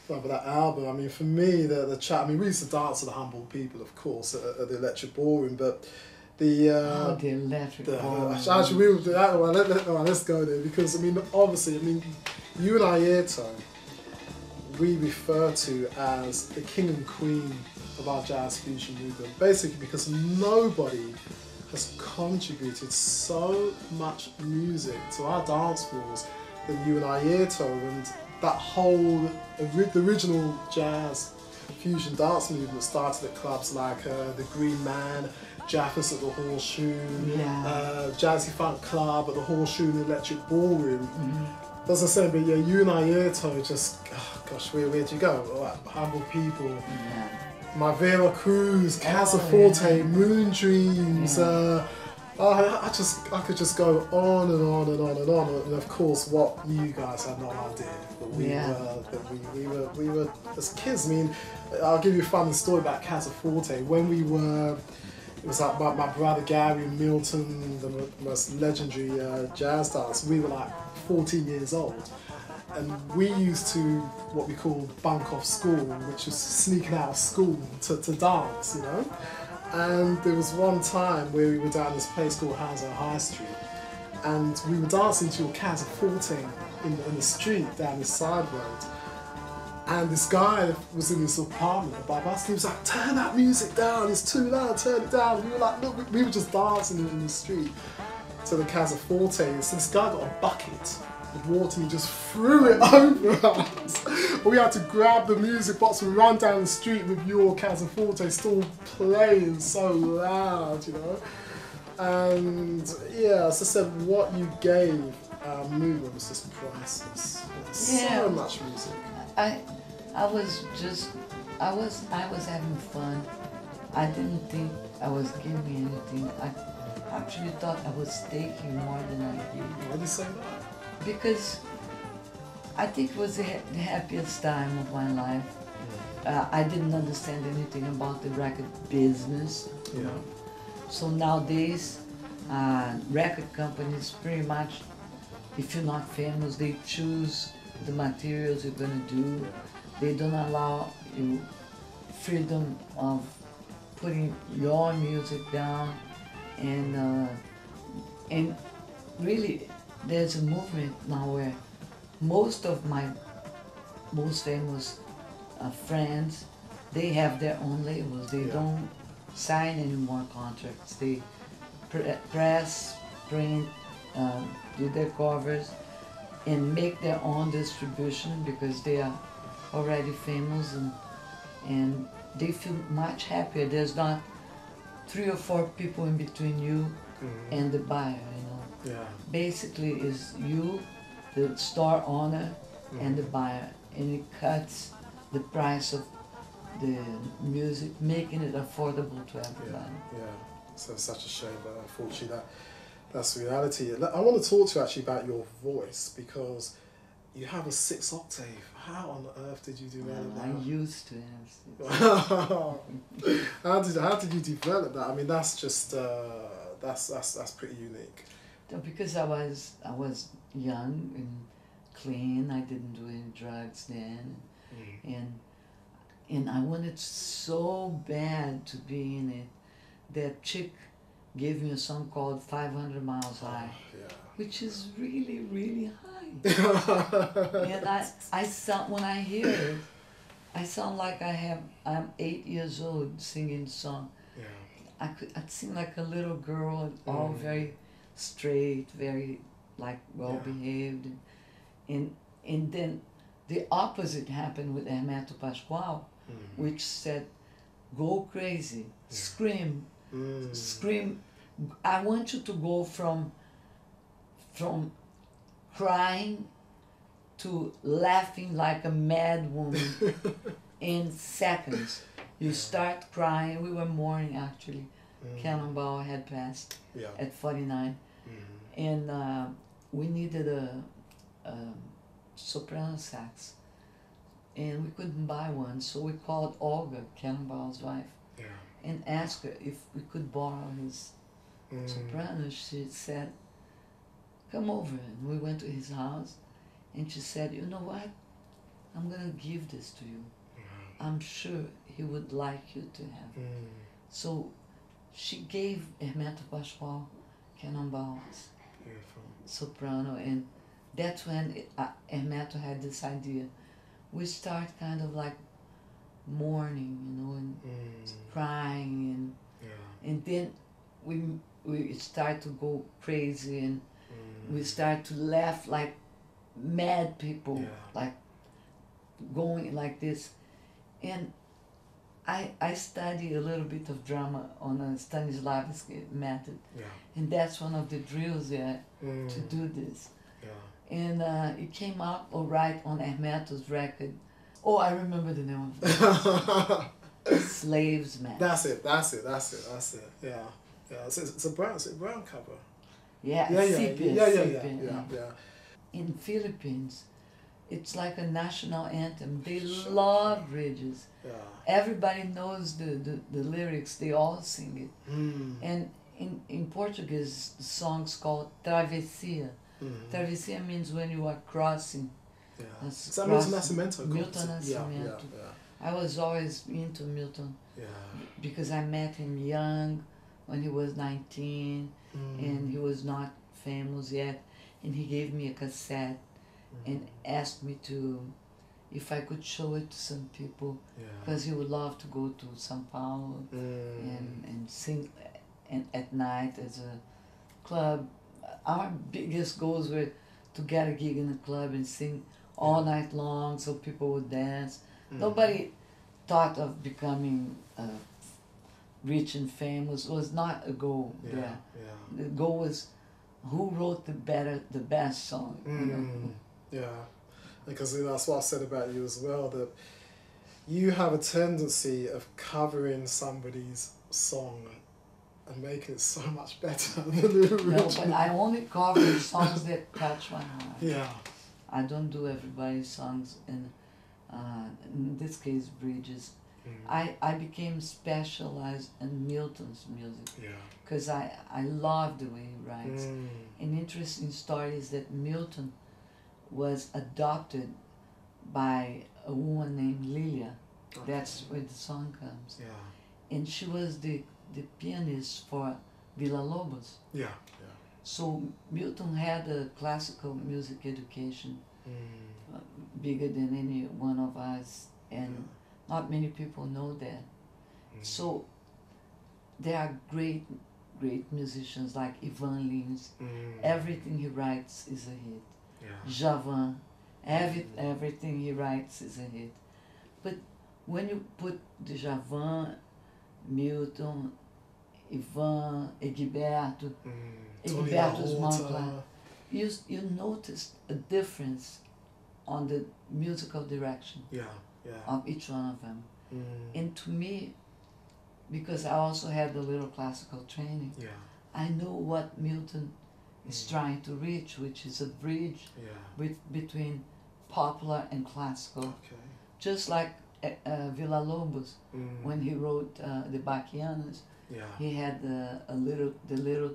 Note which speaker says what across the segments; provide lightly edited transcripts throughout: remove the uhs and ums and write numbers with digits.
Speaker 1: But that album, I mean, for me, the chat. I mean, we used to dance to the Humble People, of course, at the Electric Ballroom, but the
Speaker 2: the Electric Ballroom.
Speaker 1: actually we would do that one. Let's go there because I mean, obviously, I mean, you and Ayrton, we refer to as the king and queen of our jazz fusion movement, basically because nobody has contributed so much music to our dance floors than you and Ayrton, and that whole the original jazz fusion dance movement started at clubs like the Green Man, Jaffers at the Horseshoe, Jazzy Funk Club at the Horseshoe and Electric Ballroom.
Speaker 2: Mm-hmm.
Speaker 1: As I said, but yeah, you and Ayrton just, oh gosh, where'd you go? Like, Humble People, My Vera Cruz, Casa Forte, Moon Dreams. I could just go on and on and on and on. And of course, what you guys had no idea that we were as kids. I mean, I'll give you a funny story about Casa Forte. When we were, it was like my brother Gary and Milton, the most legendary jazz dancers. We were like 14 years old. And we used to, what we call bunk off school, which was sneaking out of school to dance, you know. And there was one time where we were down this place called Hounslow High Street, and we were dancing to a Casa Forte in the street down this side road. And this guy was in this apartment above us, and he was like, "Turn that music down, it's too loud, turn it down." We were like, look, we were just dancing in the street to the Casa Forte. So this guy got a bucket of water and he just threw it over us. We had to grab the music box and run down the street with your Casa Forte still playing so loud, you know. And yeah, as I said, what you gave our movement was just priceless. So much music.
Speaker 2: I was having fun. I didn't think I was giving anything. I actually thought I was taking more than I gave.
Speaker 1: Why do you say that?
Speaker 2: Because I think it was the happiest time of my life. I didn't understand anything about the record business. You know? So nowadays, record companies pretty much, if you're not famous, they choose the materials you're gonna do. They don't allow you freedom of putting your music down, and really there's a movement now where most of my most famous friends, they have their own labels. They don't sign any more contracts. They press, print, do their covers, and make their own distribution because they are already famous, and they feel much happier. There's not 3 or 4 people in between you and the buyer, you know.
Speaker 1: Yeah.
Speaker 2: Basically, it's you, the store owner, and the buyer, and it cuts the price of the music, making it affordable to everybody.
Speaker 1: Yeah. So it's such a shame, but unfortunately that's reality. I want to talk to you actually about your voice, because you have a 6 octave. How on earth did you develop that?
Speaker 2: I used to have 6.
Speaker 1: How did you develop that? I mean, that's just that's pretty unique.
Speaker 2: Because I was young and clean. I didn't do any drugs then, and I wanted so bad to be in it. That chick gave me a song called 500 Miles High, which is really, really high. And I sound, when I hear it, I sound like I'm 8 years old singing the song. Yeah. I'd sing like a little girl, all very straight, very like well behaved, and then the opposite happened with Hermeto Pascoal, which said, "Go crazy, scream, scream. I want you to go from crying to laughing like a mad woman in seconds. You start crying." We were mourning actually. Cannonball had passed at 49, and we needed a soprano sax, and we couldn't buy one, so we called Olga, Cannonball's wife, and asked her if we could borrow his soprano. She said, "Come over." And we went to his house, and she said, "You know what? I'm gonna give this to you. I'm sure he would like you to have it. So she gave Hermeto Pascoal Cannonballs, soprano, and that's when Hermeto had this idea. We start kind of like mourning, you know, and crying, and then we start to go crazy, and we start to laugh like mad people, like going like this. And I study a little bit of drama on a Stanislavski method, and that's one of the drills there to do this. And it came out all right on Hermeto's record. Oh, I remember the name of it. Slaves Man.
Speaker 1: That's it. Yeah. It's a brown cover.
Speaker 2: Yeah,
Speaker 1: yeah.
Speaker 2: In Philippines, it's like a national anthem. They love bridges.
Speaker 1: Yeah.
Speaker 2: Everybody knows the lyrics. They all sing it. And in Portuguese, the song's called Travessia. Travessia means when you are crossing.
Speaker 1: Is that Milton Nascimento?
Speaker 2: Milton Nascimento. I was always into Milton because I met him young, when he was 19, and he was not famous yet, and he gave me a cassette and asked me if I could show it to some people, because he would love to go to São Paulo and sing at night as a club. Our biggest goals were to get a gig in a club and sing all night long so people would dance. Nobody thought of becoming rich and famous. It was not a goal there. The goal was who wrote the best song. You know?
Speaker 1: Yeah, because that's what I said about you as well, that you have a tendency of covering somebody's song and making it so much better than the original.
Speaker 2: No, but I only cover songs that touch my heart.
Speaker 1: Yeah.
Speaker 2: I don't do everybody's songs, and in this case, bridges. I became specialized in Milton's music because I love the way he writes. An interesting story is that Milton was adopted by a woman named Lilia. That's where the song comes. And she was the pianist for Villa-Lobos. So Milton had a classical music education, bigger than any one of us, and not many people know that. So there are great musicians like Ivan Lins. Everything he writes is a hit. Javan, everything he writes is a hit. But when you put the Javan, Milton, Ivan, Egberto's Monclar, you notice a difference on the musical direction of each one of them. And to me, because I also had a little classical training, I know what Milton is trying to reach, which is a bridge between popular and classical. Just like Villa-Lobos, when he wrote the Bachianas, he had the little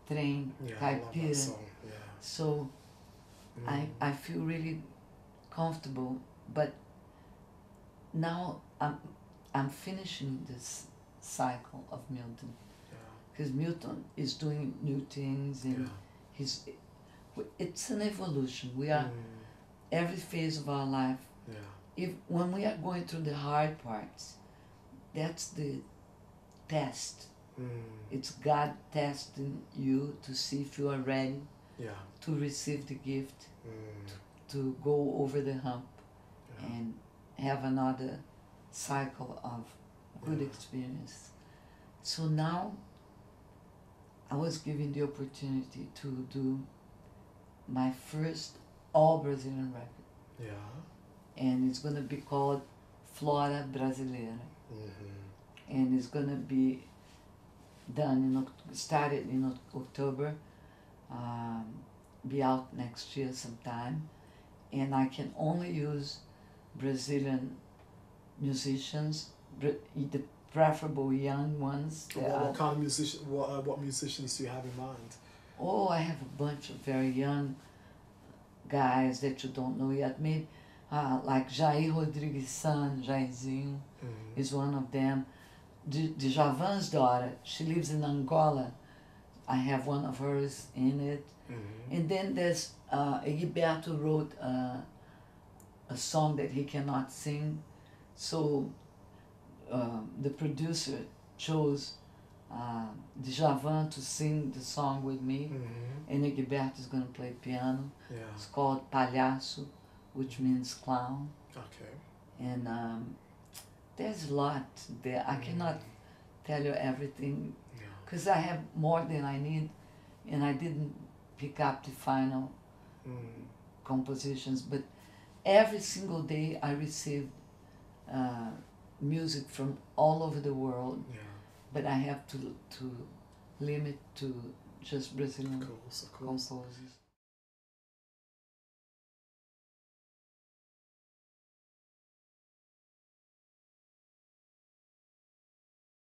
Speaker 2: train caipira. So I feel really comfortable, but now I'm finishing this cycle of Milton, because Milton is doing new things, and it's an evolution. We are every phase of our life. When we are going through the hard parts, that's the test. It's God testing you to see if you are ready to receive the gift, to go over the hump and have another cycle of good experience. So now I was given the opportunity to do my first all Brazilian record. And it's going to be called Flora Brasileira. And it's going to be done started in October, be out next year sometime. And I can only use Brazilian musicians, the preferable young ones.
Speaker 1: What kind of musician? What musicians do you have in mind?
Speaker 2: Oh, I have a bunch of very young guys that you don't know yet. like Jair Rodrigues' son, Jairzinho, is one of them. Djavan's daughter, she lives in Angola. I have one of hers in it. And then there's Egberto wrote a song that he cannot sing, so the producer chose Djavan to sing the song with me, and Egberto is going to play piano.
Speaker 1: Yeah.
Speaker 2: It's called Palhaço, which means clown.
Speaker 1: Okay.
Speaker 2: And there's a lot there. I cannot tell you everything because I have more than I need, and I didn't pick up the final compositions. But every single day I received music from all over the world.
Speaker 1: Yeah.
Speaker 2: But I have to limit to just Brazilian
Speaker 1: Of course.
Speaker 2: composers.